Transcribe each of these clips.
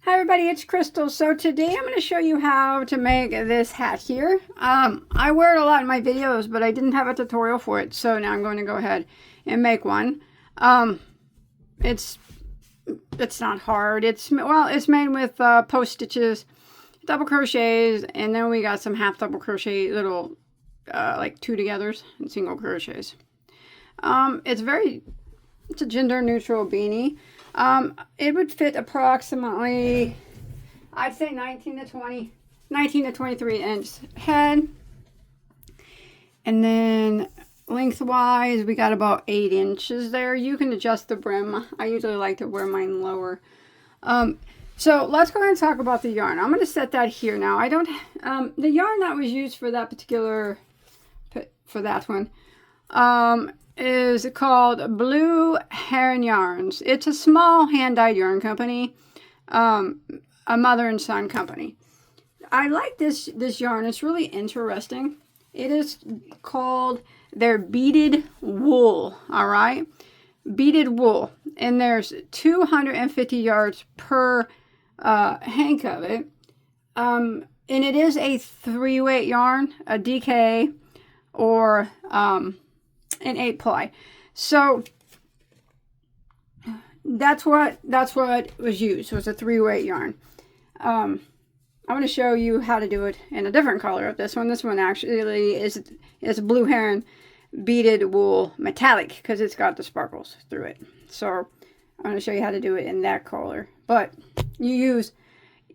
Hi everybody, it's Crystal. So today I'm going to show you how to make this hat here. I wear it a lot in my videos, but I didn't have a tutorial for it, so now I'm going to go ahead and make one. It's not hard. It's made with post stitches, double crochets, and then we got some half double crochet little like two togethers and single crochets. It's a gender neutral beanie. It would fit approximately, I'd say 19 to 23 inch head. And then lengthwise, we got about 8 inches there. You can adjust the brim. I usually like to wear mine lower. So let's go ahead and talk about the yarn. I'm going to set that here now. The yarn that was used for that particular, for that one, is called Blue Heron Yarns. It's a small hand-dyed yarn company, a mother and son company. I like this yarn. It's really interesting. It is called their beaded wool, all right? Beaded wool. And there's 250 yards per hank of it. And it is a 3-weight yarn, a DK, or an 8-ply. So that's what was used. So it's a 3-weight yarn. I'm going to show you how to do it in a different color of this one. This one actually is Blue Heron beaded wool metallic because it's got the sparkles through it. So I'm going to show you how to do it in that color. But you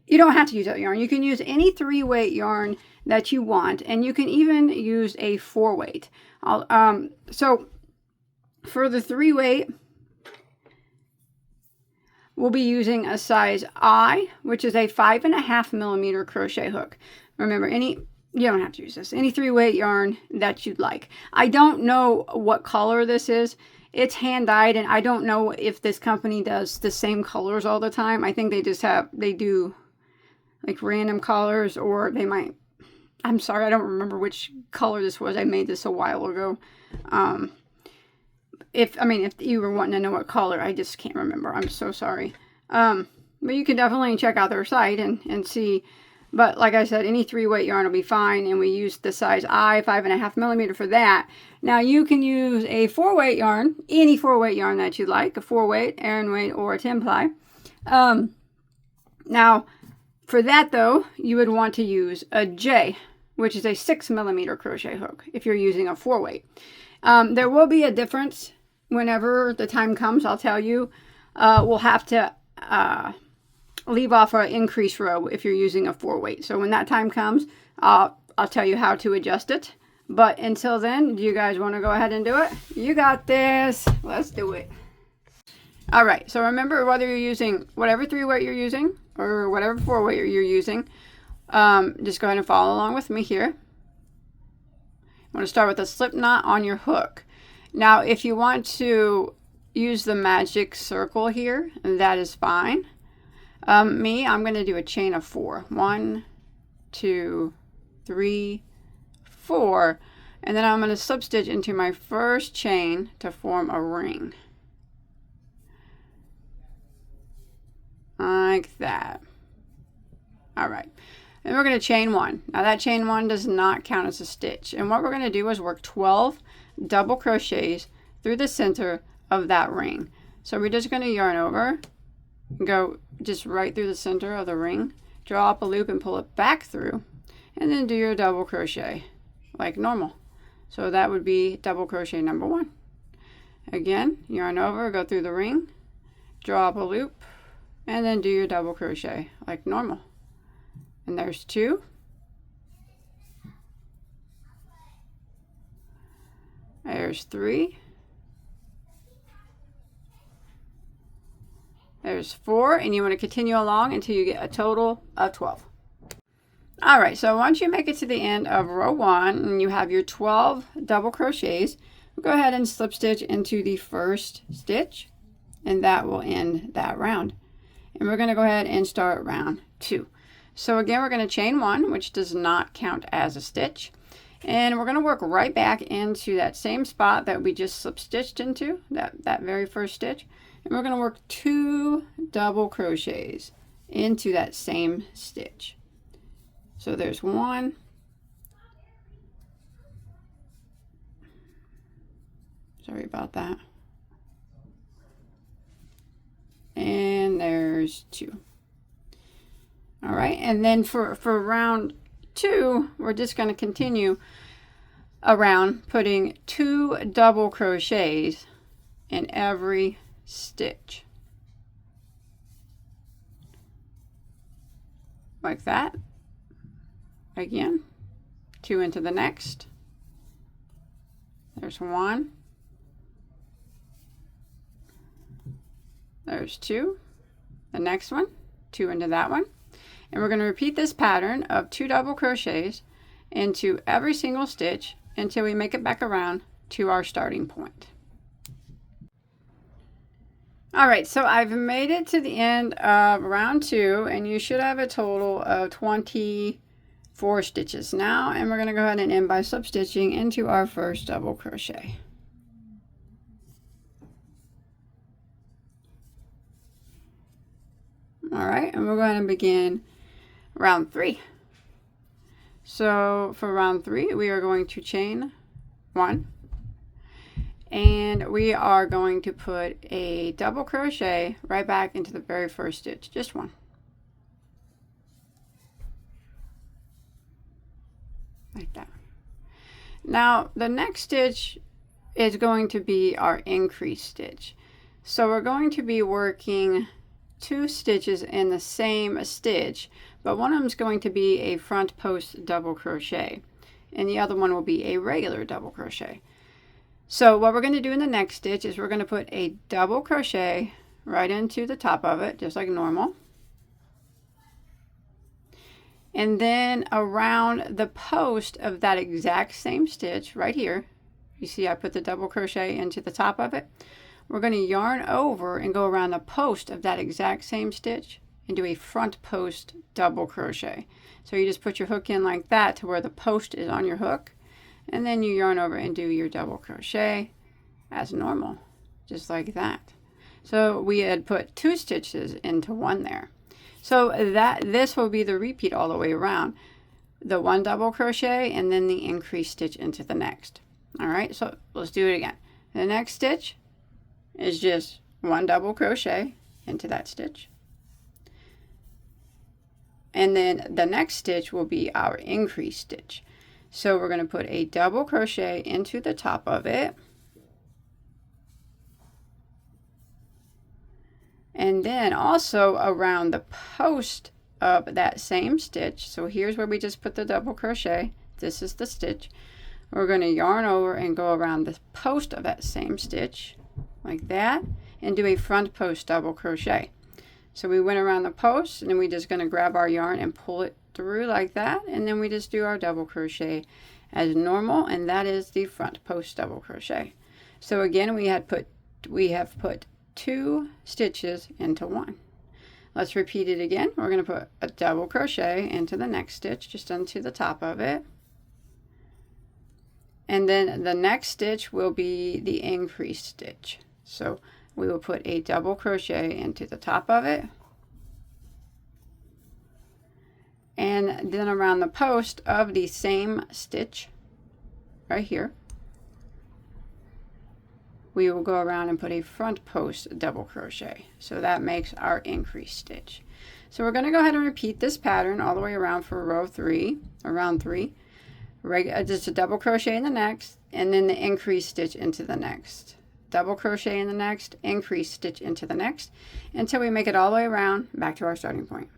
don't have to use that yarn. You can use any 3-weight yarn that you want, and you can even use a 4-weight. So for the 3-weight, we'll be using a size I, which is a 5.5 millimeter crochet hook. Remember, you don't have to use this. Any 3-weight yarn that you'd like. I don't know what color this is. It's hand dyed, and I don't know if this company does the same colors all the time. I think they do like random colors, or they might. I'm sorry, I don't remember which color this was. I made this a while ago. If you were wanting to know what color, I just can't remember. I'm so sorry. But you can definitely check out their site and see. But like I said, any 3-weight yarn will be fine. And we used the size I, 5.5 millimeter for that. Now you can use a 4-weight yarn, any 4-weight yarn that you'd like, a 4-weight, Aran weight, or a 10-ply. Now, for that though, you would want to use a J, which is a 6 millimeter crochet hook if you're using a 4-weight. There will be a difference whenever the time comes. I'll tell you, we'll have to leave off our increase row if you're using a 4-weight. So when that time comes, I'll tell you how to adjust it. But until then, do you guys want to go ahead and do it? You got this. Let's do it. All right. So remember, whether you're using whatever 3-weight you're using or whatever 4-weight you're using, just go ahead and follow along with me here. I'm going to start with a slip knot on your hook. Now, if you want to use the magic circle here, that is fine. I'm going to do a chain of 4. 1, 2, 3, 4. And then I'm going to slip stitch into my first chain to form a ring. Like that. All right. And we're going to chain 1. Now that chain 1 does not count as a stitch. And what we're going to do is work 12 double crochets through the center of that ring. So we're just going to yarn over, go just right through the center of the ring, draw up a loop and pull it back through, and then do your double crochet like normal. So that would be double crochet number 1. Again, yarn over, go through the ring, draw up a loop, and then do your double crochet like normal. And there's 2. There's 3. There's 4, and you want to continue along until you get a total of 12. All right, so once you make it to the end of row 1 and you have your 12 double crochets, go ahead and slip stitch into the first stitch, and that will end that round. And we're going to go ahead and start round 2. So again, we're going to chain 1, which does not count as a stitch. And we're going to work right back into that same spot that we just slip stitched into, that very first stitch. And we're going to work 2 double crochets into that same stitch. So there's one, sorry about that, and there's two. All right, and then for round 2, we're just going to continue around, putting 2 double crochets in every stitch, like that. Again, 2 into the next. There's 1. There's 2. The next one, 2 into that one. And we're going to repeat this pattern of 2 double crochets into every single stitch until we make it back around to our starting point. All right, so I've made it to the end of round 2, and you should have a total of 24 stitches now, and we're going to go ahead and end by slip stitching into our first double crochet. All right, and we're going to begin round 3. So for round 3, we are going to chain 1, and we are going to put a double crochet right back into the very first stitch, just 1. Like that. Now the next stitch is going to be our increase stitch. So we're going to be working 2 stitches in the same stitch, but one of them is going to be a front post double crochet and the other one will be a regular double crochet. So what we're going to do in the next stitch is we're going to put a double crochet right into the top of it, just like normal. And then around the post of that exact same stitch right here, you see I put the double crochet into the top of it. We're going to yarn over and go around the post of that exact same stitch and do a front post double crochet. So you just put your hook in like that to where the post is on your hook, and then you yarn over and do your double crochet as normal, just like that. So we had put 2 stitches into 1 there. So this will be the repeat all the way around. The 1 double crochet and then the increase stitch into the next. All right, so let's do it again. The next stitch is just 1 double crochet into that stitch. And then the next stitch will be our increase stitch. So we're going to put a double crochet into the top of it. And then also around the post of that same stitch. So here's where we just put the double crochet. This is the stitch. We're going to yarn over and go around the post of that same stitch like that and do a front post double crochet. So we went around the post and then we're just going to grab our yarn and pull it through like that, and then we just do our double crochet as normal, and that is the front post double crochet. So again, we have put 2 stitches into 1. Let's repeat it again. We're going to put a double crochet into the next stitch, just into the top of it. And then the next stitch will be the increase stitch. So we will put a double crochet into the top of it. And then around the post of the same stitch right here, we will go around and put a front post double crochet. So that makes our increase stitch. So we're going to go ahead and repeat this pattern all the way around for round 3. Just a double crochet in the next, and then the increase stitch into the next. Double crochet in the next, increase stitch into the next, until we make it all the way around back to our starting point.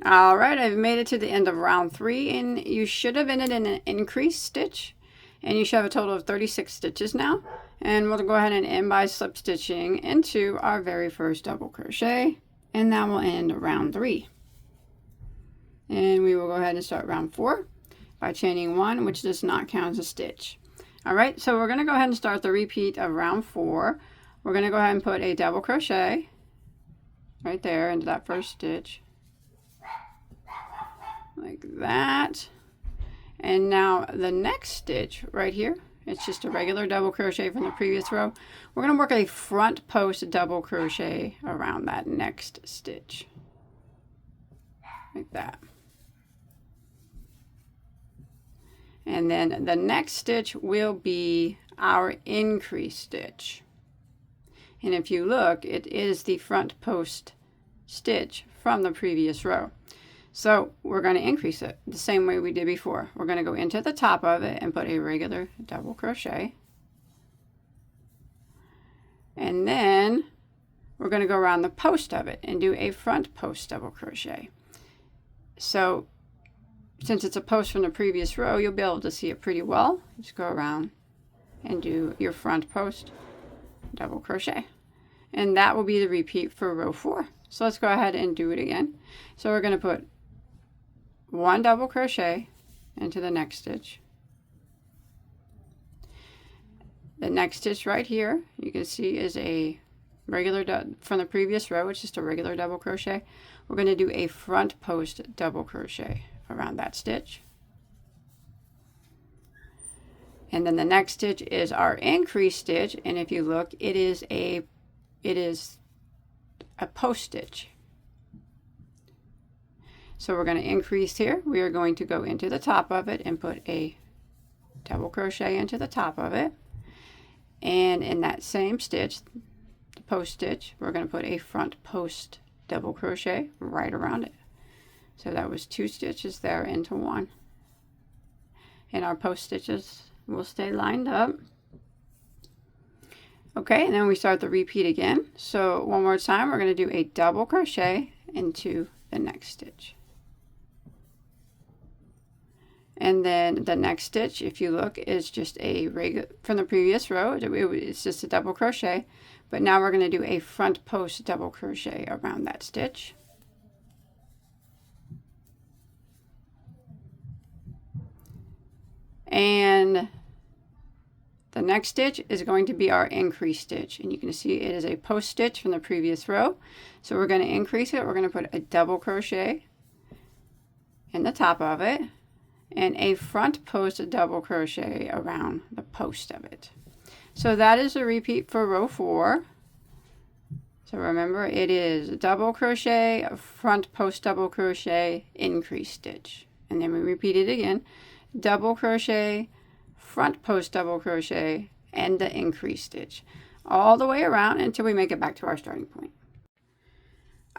All right, I've made it to the end of round 3, and you should have ended in an increase stitch, and you should have a total of 36 stitches now. And we'll go ahead and end by slip stitching into our very first double crochet, and that will end round 3. And we will go ahead and start round 4 by chaining 1, which does not count as a stitch. All right, so we're going to go ahead and start the repeat of round 4. We're going to go ahead and put a double crochet right there into that first stitch, like that. And now the next stitch right here, it's just a regular double crochet from the previous row. We're going to work a front post double crochet around that next stitch. like that. And then the next stitch will be our increase stitch. And if you look, it is the front post stitch from the previous row. So we're going to increase it the same way we did before. We're going to go into the top of it and put a regular double crochet. And then we're going to go around the post of it and do a front post double crochet. So since it's a post from the previous row, you'll be able to see it pretty well. Just go around and do your front post double crochet. And that will be the repeat for row 4. So let's go ahead and do it again. So we're going to put 1 double crochet into the next stitch. The next stitch right here, you can see, is a regular from the previous row. It's just a regular double crochet. We're going to do a front post double crochet around that stitch. And then the next stitch is our increase stitch, and if you look, it is a post stitch. So we're going to increase here. We are going to go into the top of it and put a double crochet into the top of it. And in that same stitch, the post stitch, we're going to put a front post double crochet right around it. So that was 2 stitches there into 1. And our post stitches will stay lined up. Okay, and then we start the repeat again. So one more time, we're going to do a double crochet into the next stitch. And then the next stitch, if you look, is just a regular from the previous row. It's just a double crochet, but now we're going to do a front post double crochet around that stitch. And the next stitch is going to be our increase stitch, and you can see it is a post stitch from the previous row. So we're going to increase it. We're going to put a double crochet in the top of it and a front post double crochet around the post of it. So that is a repeat for row 4. So remember, it is double crochet, front post double crochet, increase stitch, and then we repeat it again. Double crochet, front post double crochet, and the increase stitch all the way around until we make it back to our starting point.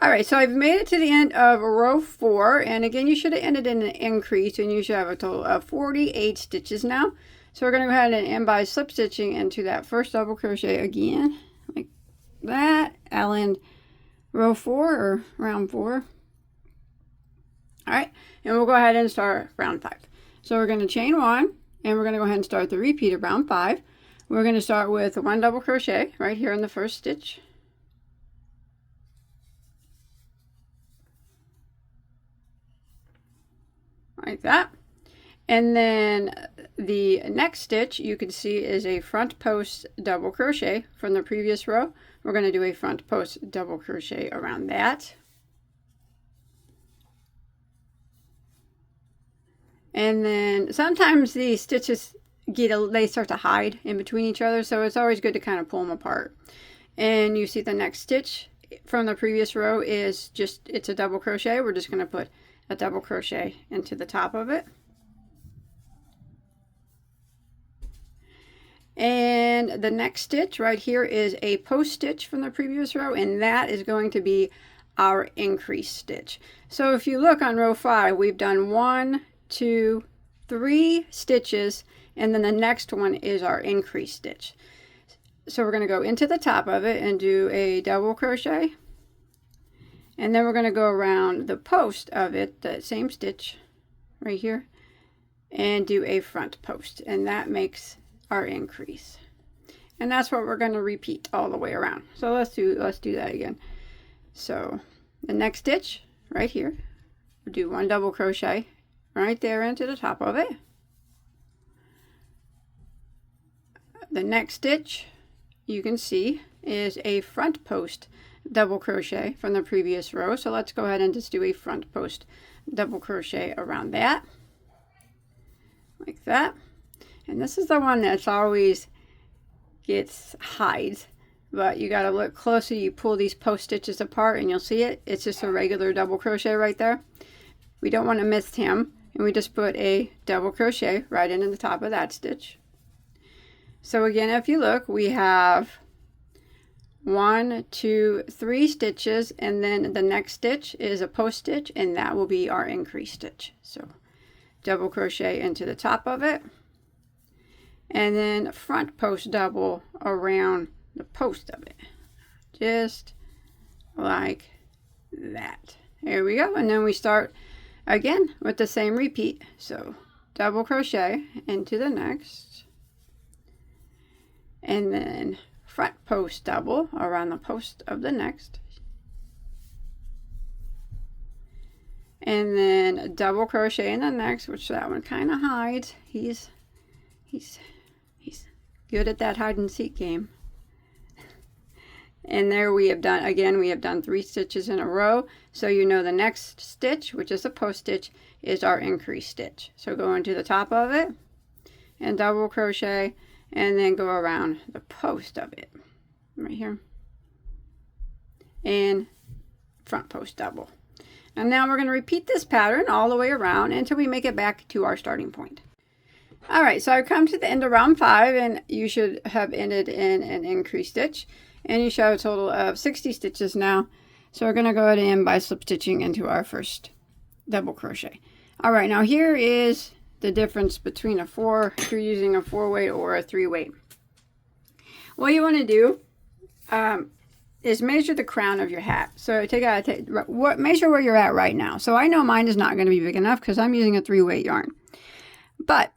Alright, so I've made it to the end of row 4, and again, you should have ended in an increase, and you should have a total of 48 stitches now. So we're going to go ahead and end by slip stitching into that first double crochet again, like that. I'll end row 4 or round 4. Alright, and we'll go ahead and start round 5. So we're going to chain 1, and we're going to go ahead and start the repeat of round 5. We're going to start with 1 double crochet right here in the first stitch. Like that. And then the next stitch you can see is a front post double crochet from the previous row. We're going to do a front post double crochet around that. And then sometimes the stitches they start to hide in between each other, so it's always good to kind of pull them apart. And you see the next stitch from the previous row is it's a double crochet. We're just going to put a double crochet into the top of it. And the next stitch right here is a post stitch from the previous row, and that is going to be our increase stitch. So if you look on row 5, we've done 1, 2, 3 stitches, and then the next one is our increase stitch. So we're going to go into the top of it and do a double crochet, and then we're going to go around the post of it, that same stitch right here, and do a front post, and that makes our increase. And that's what we're going to repeat all the way around. So let's do that again. So the next stitch right here, we'll do 1 double crochet right there into the top of it. The next stitch you can see is a front post double crochet from the previous row. So let's go ahead and just do a front post double crochet around that, like that. And this is the one that's always hides, but you got to look closer. You pull these post stitches apart and you'll see it. It's just a regular double crochet right there. We don't want to miss him, and we just put a double crochet right into the top of that stitch. So again, if you look, we have 1, 2, 3 stitches, and then the next stitch is a post stitch, and that will be our increase stitch. So double crochet into the top of it, and then front post double around the post of it, just like that. There we go. And then we start again with the same repeat. So double crochet into the next, and then front post double around the post of the next, and then double crochet in the next, which that one kind of hides. He's good at that hide and seek game. And there we have done, again, we have done 3 stitches in a row. So you know the next stitch, which is a post stitch, is our increase stitch. So go into the top of it and double crochet, and then go around the post of it right here and front post double. And now we're going to repeat this pattern all the way around until we make it back to our starting point. All right, so I've come to the end of round 5, and you should have ended in an increase stitch, and you should have a total of 60 stitches now. So we're going to go ahead and end by slip stitching into our first double crochet. All right, now here is the difference between if you're using a 4-weight or a 3-weight. What you want to do is measure the crown of your hat. So measure where you're at right now. So I know mine is not going to be big enough because I'm using a 3-weight yarn. But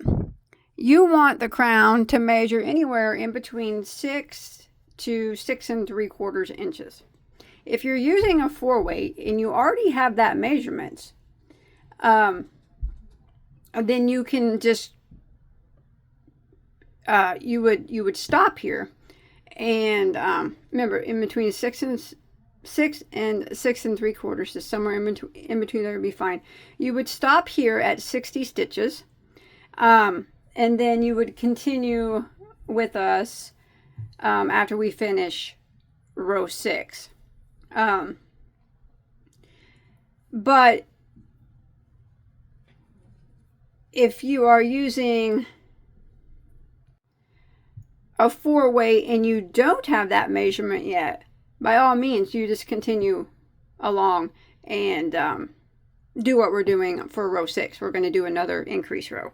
you want the crown to measure anywhere in between 6 to 6 3/4 inches. If you're using a 4-weight and you already have that measurement, then you can just you would stop here, and remember, in between 6 and 6 3/4 is somewhere in between there would be fine. You would stop here at 60 stitches, and then you would continue with us after we finish row 6. But if you are using a 4-weight and you don't have that measurement yet, by all means, you just continue along and do what we're doing for row 6. We're going to do another increase row.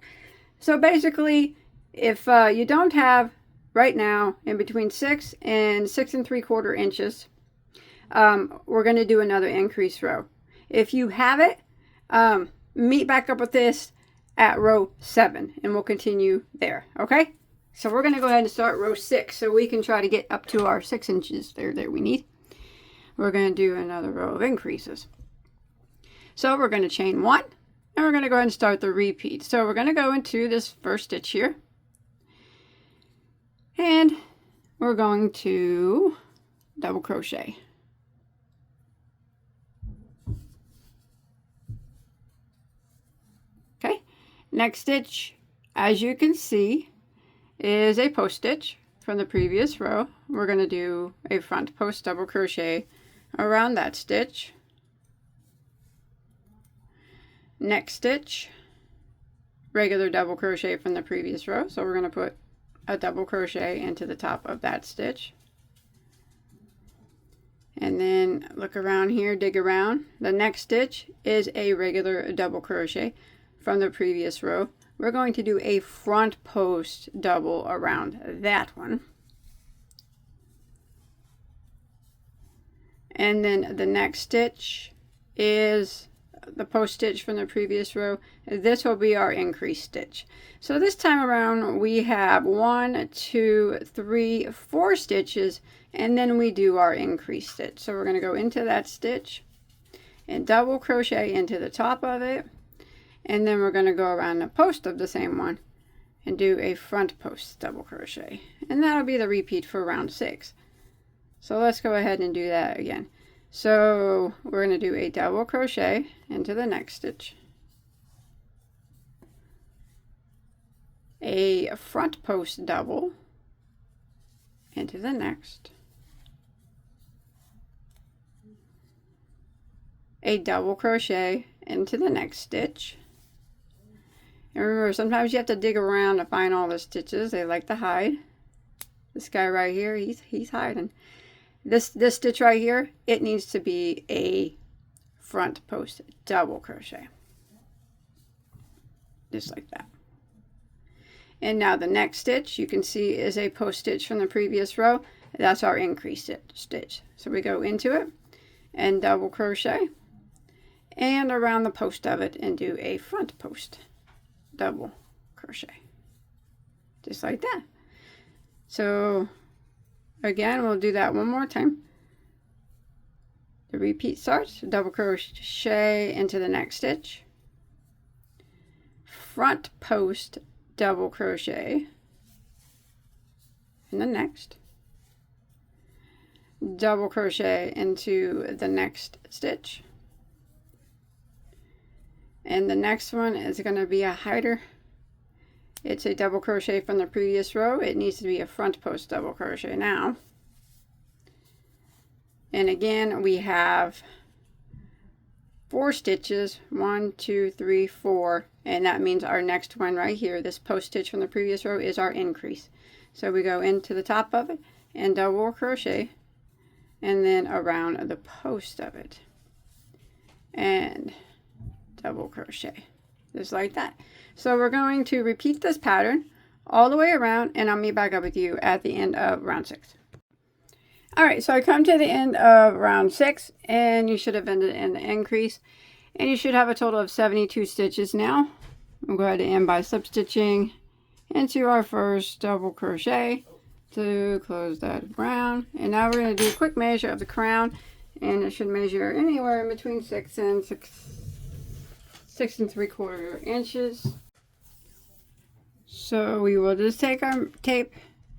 So basically, if you don't have right now in between 6 and 6 3/4 inches, we're going to do another increase row. If you have it, meet back up with this at row 7, and we'll continue there. Okay, so we're going to go ahead and start row 6 so we can try to get up to our 6 inches there we need. We're going to do another row of increases. So we're going to chain 1, and we're going to go ahead and start the repeat. So we're going to go into this first stitch here, and we're going to double crochet. Okay, next stitch, as you can see, is a post stitch from the previous row. We're going to do a front post double crochet around that stitch. Next stitch, regular double crochet from the previous row. So we're going to put a double crochet into the top of that stitch. And then look around here, dig around. The next stitch is a regular double crochet from the previous row. We're going to do a front post double around that one. And then the next stitch is the post stitch from the previous row. This will be our increase stitch. So this time around we have 1, 2, 3, 4 stitches, and then we do our increase stitch. So we're going to go into that stitch and double crochet into the top of it, and then we're going to go around the post of the same one and do a front post double crochet, and that'll be the repeat for round 6. So let's go ahead and do that again. So we're going to do a double crochet into the next stitch, a front post double into the next, a double crochet into the next stitch. And remember, sometimes you have to dig around to find all the stitches. They like to hide. This guy right here, he's hiding. This stitch right here, it needs to be a front post double crochet. Just like that. And now the next stitch, you can see, is a post stitch from the previous row. That's our increase stitch. So we go into it and double crochet and around the post of it and do a front post double crochet. Just like that. So again, we'll do that one more time. The repeat starts, double crochet into the next stitch, front post double crochet in the next, double crochet into the next stitch, and the next one is going to be a hider. It's a double crochet from the previous row. It needs to be a front post double crochet now. And again, we have 4 stitches, 1, 2, 3, 4, and that means our next one right here, this post stitch from the previous row, is our increase. So we go into the top of it and double crochet and then around the post of it and double crochet, just like that. So we're going to repeat this pattern all the way around, and I'll meet back up with you at the end of round 6. Alright, so I come to the end of round 6, and you should have ended in the increase, and you should have a total of 72 stitches now. We'll go ahead and end by slip stitching into our first double crochet to close that round. And now we're going to do a quick measure of the crown, and it should measure anywhere in between 6 and 6.75 inches. So we will just take our tape,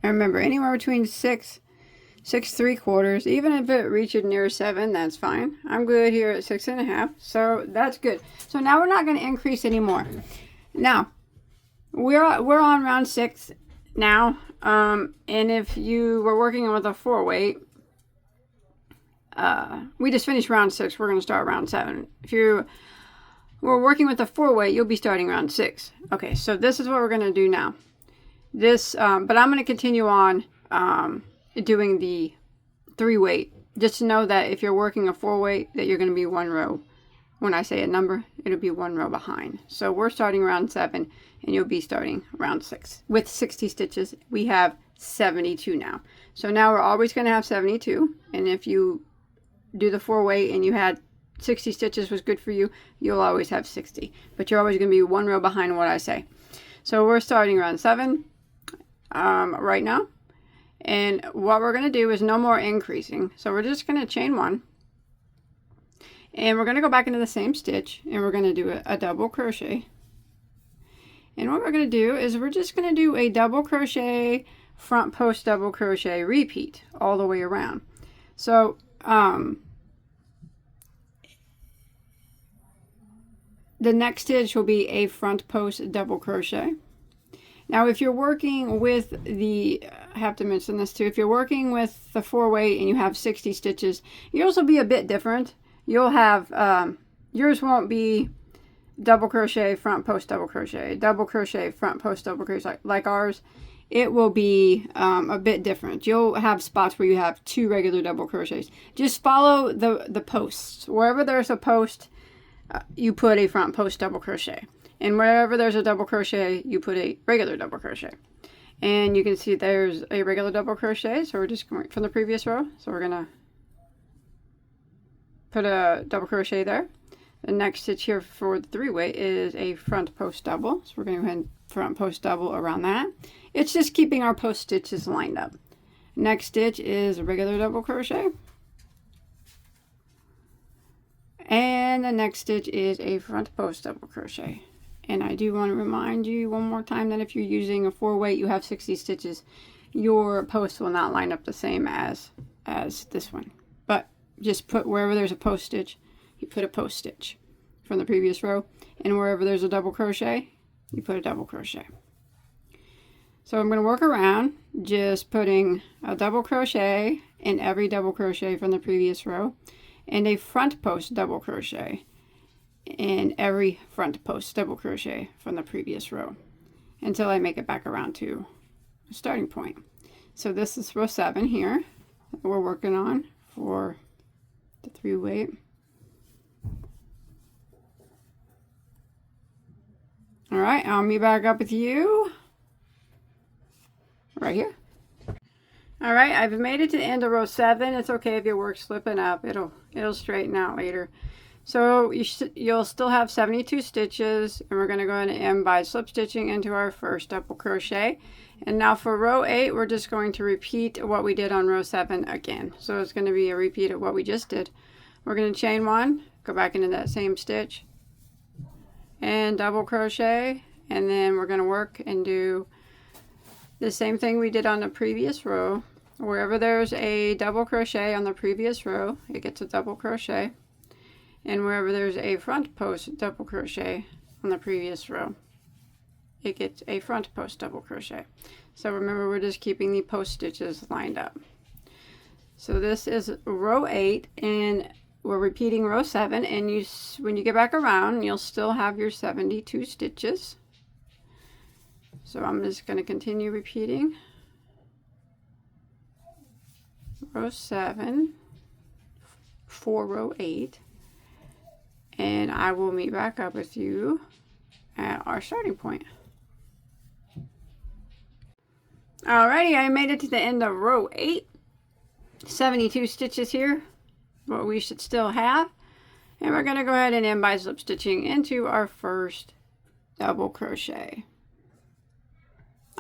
and remember, anywhere between 6.75, even if it reaches near 7, that's fine. I'm good here at 6.5, so that's good. So now we're not going to increase anymore. Now we're on round 6 now, and if you were working with a 4 weight, we just finished round 6. We're going to start round 7. If you were working with a 4 weight, you'll be starting round 6. Okay, so this is what we're going to do now. This, but I'm going to continue on doing the 3 weight, just to know that if you're working a 4 weight, that you're going to be 1 row. When I say a number, it'll be 1 row behind. So we're starting round 7, and you'll be starting round 6 with 60 stitches. We have 72 now. So now we're always going to have 72, and if you do the 4 weight and you had 60 stitches was good for you, you'll always have 60, but you're always going to be 1 row behind what I say. So we're starting round 7 right now. And what we're going to do is no more increasing. So we're just going to chain 1. And we're going to go back into the same stitch. And we're going to do a double crochet. And what we're going to do is we're just going to do a double crochet, front post double crochet, repeat all the way around. So, the next stitch will be a front post double crochet. Now, if you're working with the, I have to mention this too, if you're working with the 4 weight and you have 60 stitches, yours will be a bit different. You'll have, yours won't be double crochet, front post double crochet, double crochet, front post double crochet like ours. It will be a bit different. You'll have spots where you have 2 regular double crochets. Just follow the posts. Wherever there's a post, you put a front post double crochet, and wherever there's a double crochet, you put a regular double crochet. And you can see there's a regular double crochet, so we're just going from the previous row. So we're gonna put a double crochet there. The next stitch here for the 3 weight is a front post double, so we're going to go ahead and front post double around that. It's just keeping our post stitches lined up. Next stitch is a regular double crochet. And the next stitch is a front post double crochet. And I do want to remind you one more time that if you're using a 4 weight, you have 60 stitches, your post will not line up the same as this one. But just put wherever there's a post stitch, you put a post stitch from the previous row, and wherever there's a double crochet, you put a double crochet. So I'm going to work around just putting a double crochet in every double crochet from the previous row, and a front post double crochet in every front post double crochet from the previous row until I make it back around to the starting point. So this is row 7 here that we're working on for the 3 weight. All right, I'll meet back up with you right here. All right, I've made it to the end of row 7. It's okay if your work's slipping up. It'll straighten out later. So you'll still have 72 stitches, and we're going to go ahead and end by slip stitching into our first double crochet. And now for row 8, we're just going to repeat what we did on row 7 again. So it's going to be a repeat of what we just did. We're going to chain 1, go back into that same stitch, and double crochet, and then we're going to work and do the same thing we did on the previous row. Wherever there's a double crochet on the previous row, it gets a double crochet. And wherever there's a front post double crochet on the previous row, it gets a front post double crochet. So remember, we're just keeping the post stitches lined up. So this is row 8, and we're repeating row 7, and when you get back around, you'll still have your 72 stitches. So I'm just going to continue repeating row 7 for row 8. And I will meet back up with you at our starting point. Alrighty, I made it to the end of row 8. 72 stitches here, what we should still have. And we're going to go ahead and end by slip stitching into our first double crochet.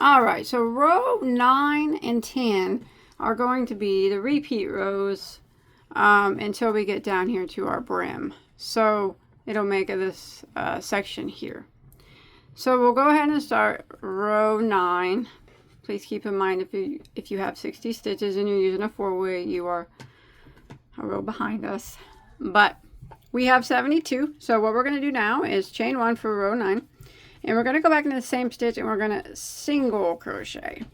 Alright, so row 9 and 10 are going to be the repeat rows until we get down here to our brim. So it'll make this section here. So we'll go ahead and start row 9. Please keep in mind if you have 60 stitches and you're using a 4-way, you are a row behind us. But we have 72. So what we're going to do now is chain 1 for row 9. And we're going to go back into the same stitch, and we're going to single crochet.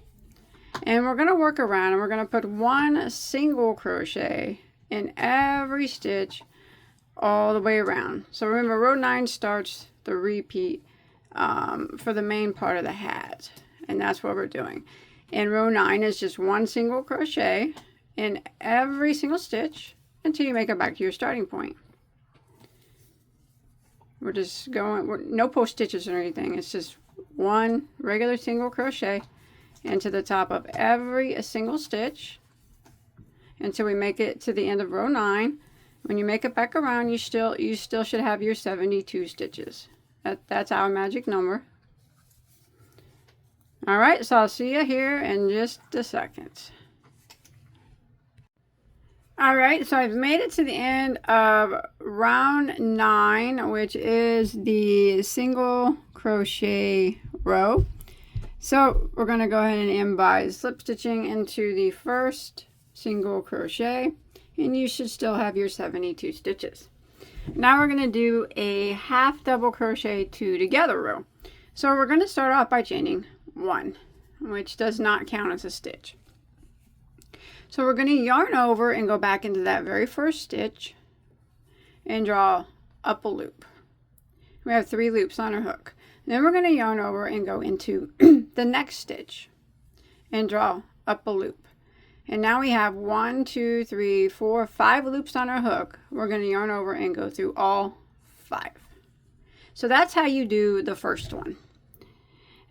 And we're going to work around, and we're going to put 1 single crochet in every stitch all the way around. So remember, row 9 starts the repeat for the main part of the hat, and that's what we're doing. And row 9 is just 1 single crochet in every single stitch until you make it back to your starting point. We're just going, no post stitches or anything. It's just 1 regular single crochet into the top of every single stitch until we make it to the end of row 9. When you make it back around, you still should have your 72 stitches. That's our magic number. All right, so I'll see you here in just a second. All right, so I've made it to the end of round 9, which is the single crochet row. So we're going to go ahead and end by slip stitching into the first single crochet, and you should still have your 72 stitches. Now we're going to do a half double crochet 2 together row. So we're going to start off by chaining 1, which does not count as a stitch. So we're going to yarn over and go back into that very first stitch and draw up a loop. We have 3 loops on our hook. Then we're going to yarn over and go into the next stitch and draw up a loop. And now we have 1, 2, 3, 4, 5 loops on our hook. We're going to yarn over and go through all 5. So that's how you do the first one.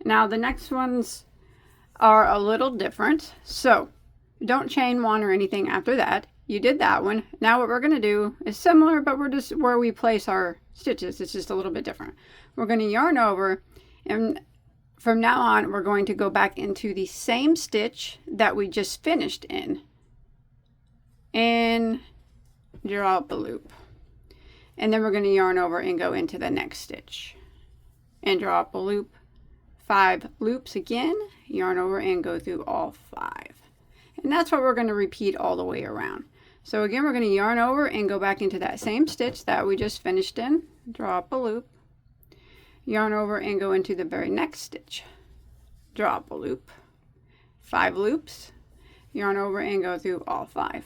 Now the next ones are a little different. So don't chain 1 or anything after that. You did that one. Now what we're going to do is similar, but we're just where we place our stitches. It's just a little bit different. We're going to yarn over, and from now on we're going to go back into the same stitch that we just finished in and draw up a loop. And then we're going to yarn over and go into the next stitch and draw up a loop. 5 loops again, yarn over and go through all 5. And that's what we're going to repeat all the way around. So again, we're going to yarn over and go back into that same stitch that we just finished in, draw up a loop, yarn over and go into the very next stitch, draw up a loop, 5 loops, yarn over and go through all 5.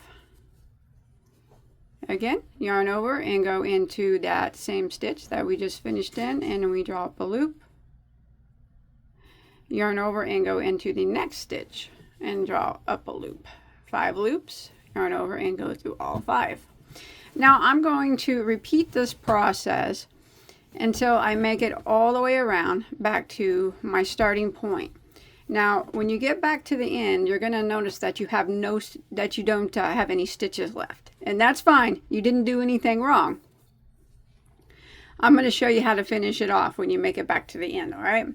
Again, yarn over and go into that same stitch that we just finished in, and we draw up a loop. Yarn over and go into the next stitch and draw up a loop. 5 loops, yarn over and go through all 5. Now I'm going to repeat this process until I make it all the way around back to my starting point. Now when you get back to the end, you're going to notice that you don't have any stitches left, and that's fine. You didn't do anything wrong. I'm going to show you how to finish it off when you make it back to the end. All right,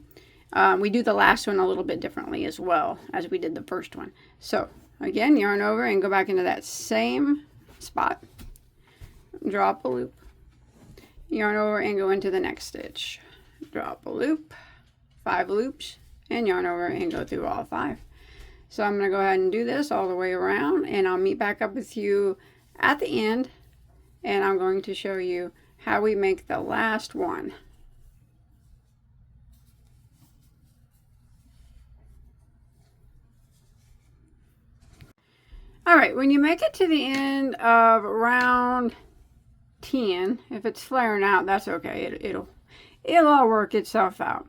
we do the last one a little bit differently as well as we did the first one. So again, yarn over and go back into that same spot, draw up a loop, yarn over and go into the next stitch, draw up a loop, 5 loops, and yarn over and go through all 5. So I'm going to go ahead and do this all the way around, and I'll meet back up with you at the end, and I'm going to show you how we make the last one. All right, when you make it to the end of round 10, if it's flaring out, that's okay. It'll all work itself out.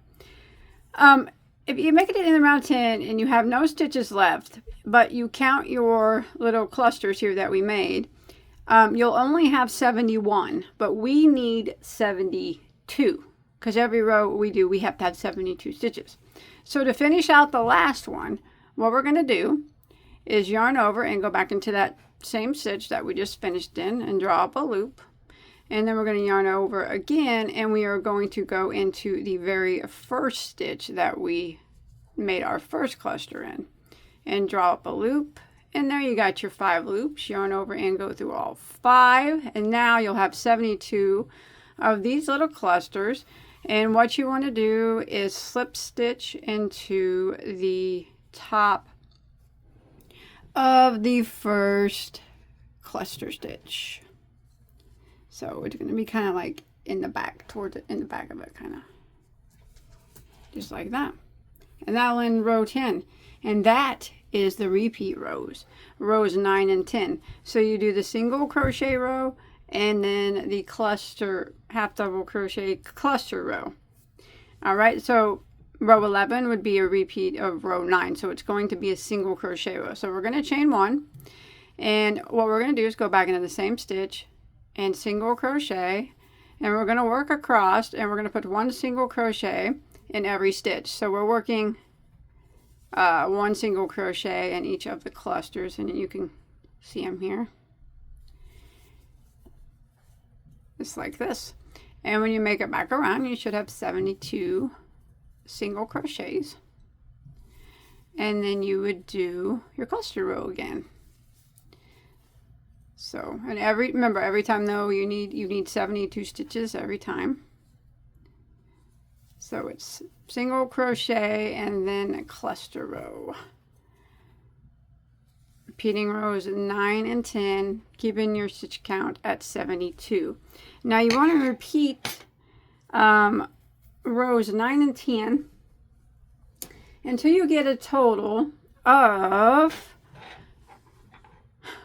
If you make it to the end of round 10 and you have no stitches left, but you count your little clusters here that we made, you'll only have 71, but we need 72 because every row we have to have 72 stitches. So to finish out the last one, what we're going to do is yarn over and go back into that same stitch that we just finished in and draw up a loop. And then we're going to yarn over again, and we are going to go into the very first stitch that we made our first cluster in and draw up a loop. And there you got your 5 loops. Yarn over and go through all 5, and now you'll have 72 of these little clusters. And what you want to do is slip stitch into the top of the first cluster stitch. So it's going to be kind of like in the back, in the back of it, kind of just like that. And that'll end row 10. And that is the repeat rows, rows 9 and 10. So you do the single crochet row and then the cluster, half double crochet cluster row. All right, so row 11 would be a repeat of row 9. So it's going to be a single crochet row. So we're going to chain 1. And what we're going to do is go back into the same stitch and single crochet, and we're going to work across, and we're going to put 1 single crochet in every stitch. So we're working 1 single crochet in each of the clusters, and you can see them here. Just like this. And when you make it back around, you should have 72 single crochets, and then you would do your cluster row again. So, and remember, every time though, you need 72 stitches every time. So it's single crochet and then a cluster row. Repeating rows 9 and 10, keeping your stitch count at 72. Now you want to repeat rows 9 and 10 until you get a total of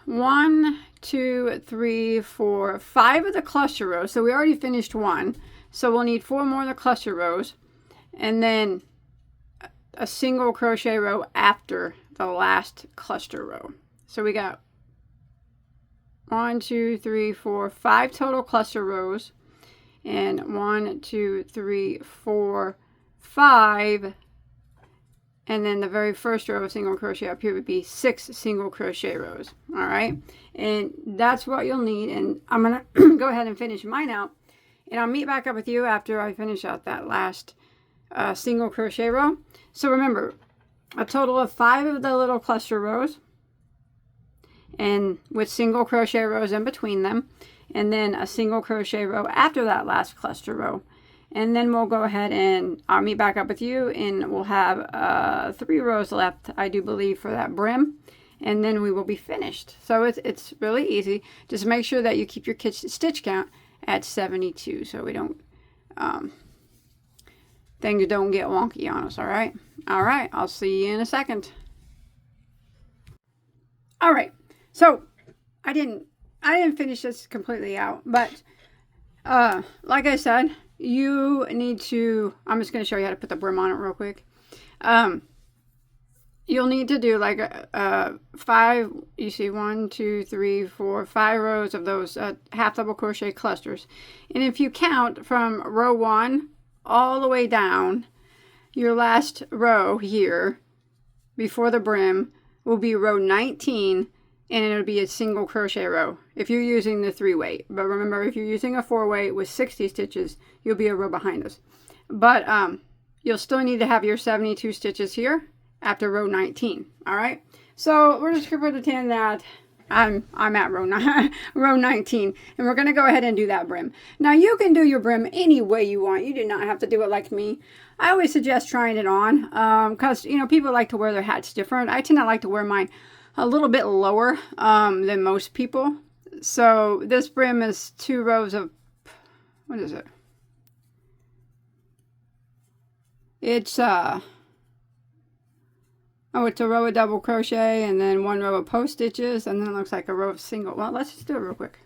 1, 2, 3, 4, 5 of the cluster rows. So we already finished 1, so we'll need 4 more of the cluster rows, and then a single crochet row after the last cluster row. So we got 1, 2, 3, 4, 5 total cluster rows, and 1, 2, 3, 4, 5. And then the very first row of single crochet up here would be 6 single crochet rows. All right, and that's what you'll need. And I'm gonna go ahead and finish mine out, and I'll meet back up with you after I finish out that last single crochet row. So remember, a total of 5 of the little cluster rows, and with single crochet rows in between them, and then a single crochet row after that last cluster row. And then we'll go ahead and I'll meet back up with you, and we'll have 3 rows left, I do believe, for that brim, and then we will be finished. So it's really easy. Just make sure that you keep your stitch count at 72 so we don't things don't get wonky on us. All right, I'll see you in a second. All right, so I didn't I didn't finish this completely out, but like I said, you need to, I'm just going to show you how to put the brim on it real quick. You'll need to do like 5, you see 1, 2, 3, 4, 5 rows of those half double crochet clusters. And if you count from row 1 all the way down, your last row here before the brim will be row 19, and it'll be a single crochet row if you're using the 3-weight. But remember, if you're using a 4-weight with 60 stitches, you'll be a row behind us. But you'll still need to have your 72 stitches here after row 19. All right, so we're just going to pretend that I'm at row 19, and we're going to go ahead and do that brim. Now you can do your brim any way you want. You do not have to do it like me. I always suggest trying it on because you know, people like to wear their hats different. I tend to like to wear mine a little bit lower than most people. So this brim is 2 rows of, what is it? It's oh, it's a row of double crochet and then 1 row of post stitches, and then it looks like a row of single. Well, let's just do it real quick.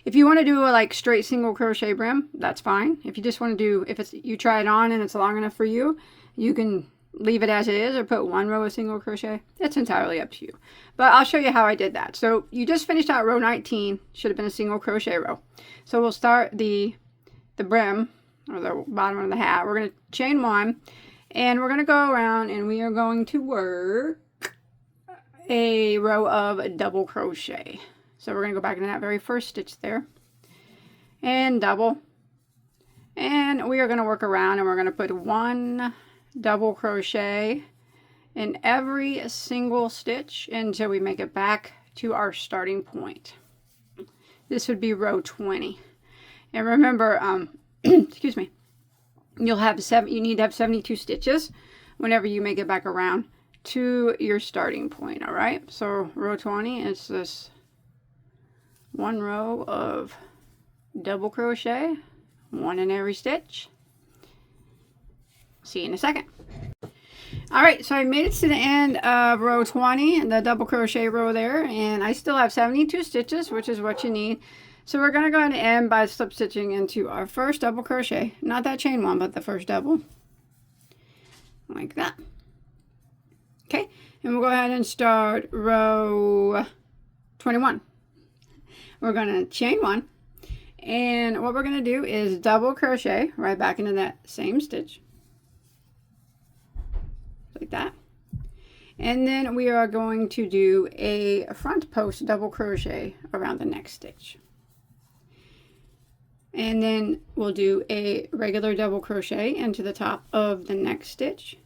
If you want to do a like straight single crochet brim, that's fine. If you just want to do, if it's, you try it on and it's long enough for you, you can leave it as it is or put 1 row of single crochet. It's entirely up to you. But I'll show you how I did that. So you just finished out row 19, should have been a single crochet row. So we'll start the brim, or the bottom of the hat. We're going to chain 1, and we're going to go around and we are going to work a row of double crochet. So we're going to go back into that very first stitch there and double, and we are going to work around, and we're going to put 1 double crochet in every single stitch until we make it back to our starting point. This would be row 20. And remember, excuse me, you need to have 72 stitches whenever you make it back around to your starting point. All right, so row 20 is this 1 row of double crochet, 1 in every stitch. See you in a second. All right, so I made it to the end of row 20, the double crochet row there, and I still have 72 stitches, which is what you need. So we're going to go ahead and end by slip stitching into our first double crochet, not that chain one, but the first double, like that. Okay, and we'll go ahead and start row 21. We're going to chain 1, and what we're going to do is double crochet right back into that same stitch, like that. And then we are going to do a front post double crochet around the next stitch. And then we'll do a regular double crochet into the top of the next stitch.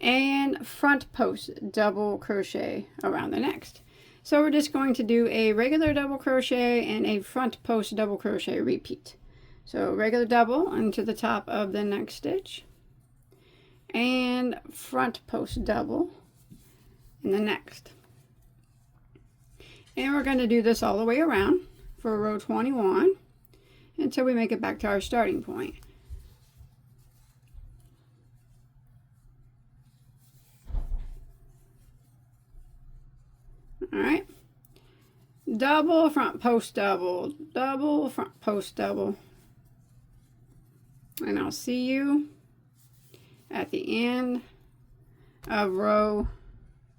And front post double crochet around the next. So we're just going to do a regular double crochet and a front post double crochet repeat. So regular double into the top of the next stitch. And front post double in the next. And we're going to do this all the way around for row 21 until we make it back to our starting point. All right, double front post double, double front post double, and I'll see you at the end of row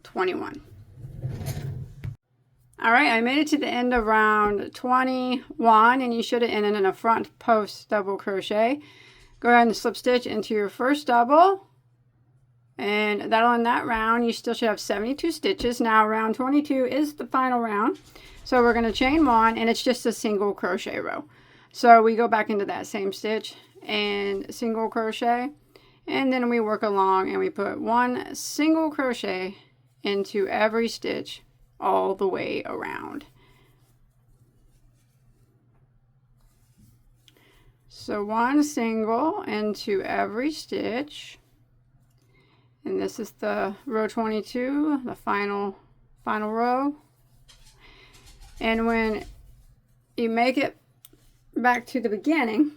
21. All right, I made it to the end of round 21, and you should have ended in a front post double crochet. Go ahead and slip stitch into your first double, and that'll end that round. You still should have 72 stitches. Now round 22 is the final round, so we're going to chain 1, and it's just a single crochet row. So we go back into that same stitch and single crochet, and then we work along and we put 1 single crochet into every stitch all the way around. So 1 single into every stitch, and this is the row 22, the final row. And when you make it back to the beginning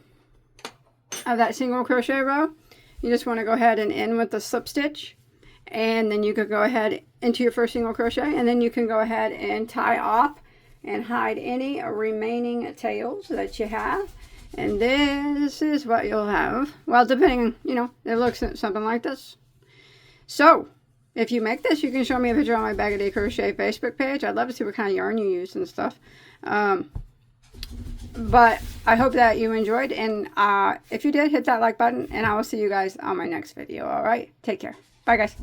of that single crochet row, you just want to go ahead and end with the slip stitch, and then you could go ahead into your first single crochet, and then you can go ahead and tie off and hide any remaining tails that you have. And this is what you'll have. Well, depending, you know, it looks something like this. So, if you make this, you can show me a picture on my Bagoday Crochet Facebook page. I'd love to see what kind of yarn you use and stuff. But I hope that you enjoyed. And if you did, hit that like button. And I will see you guys on my next video. All right? Take care. Bye, guys.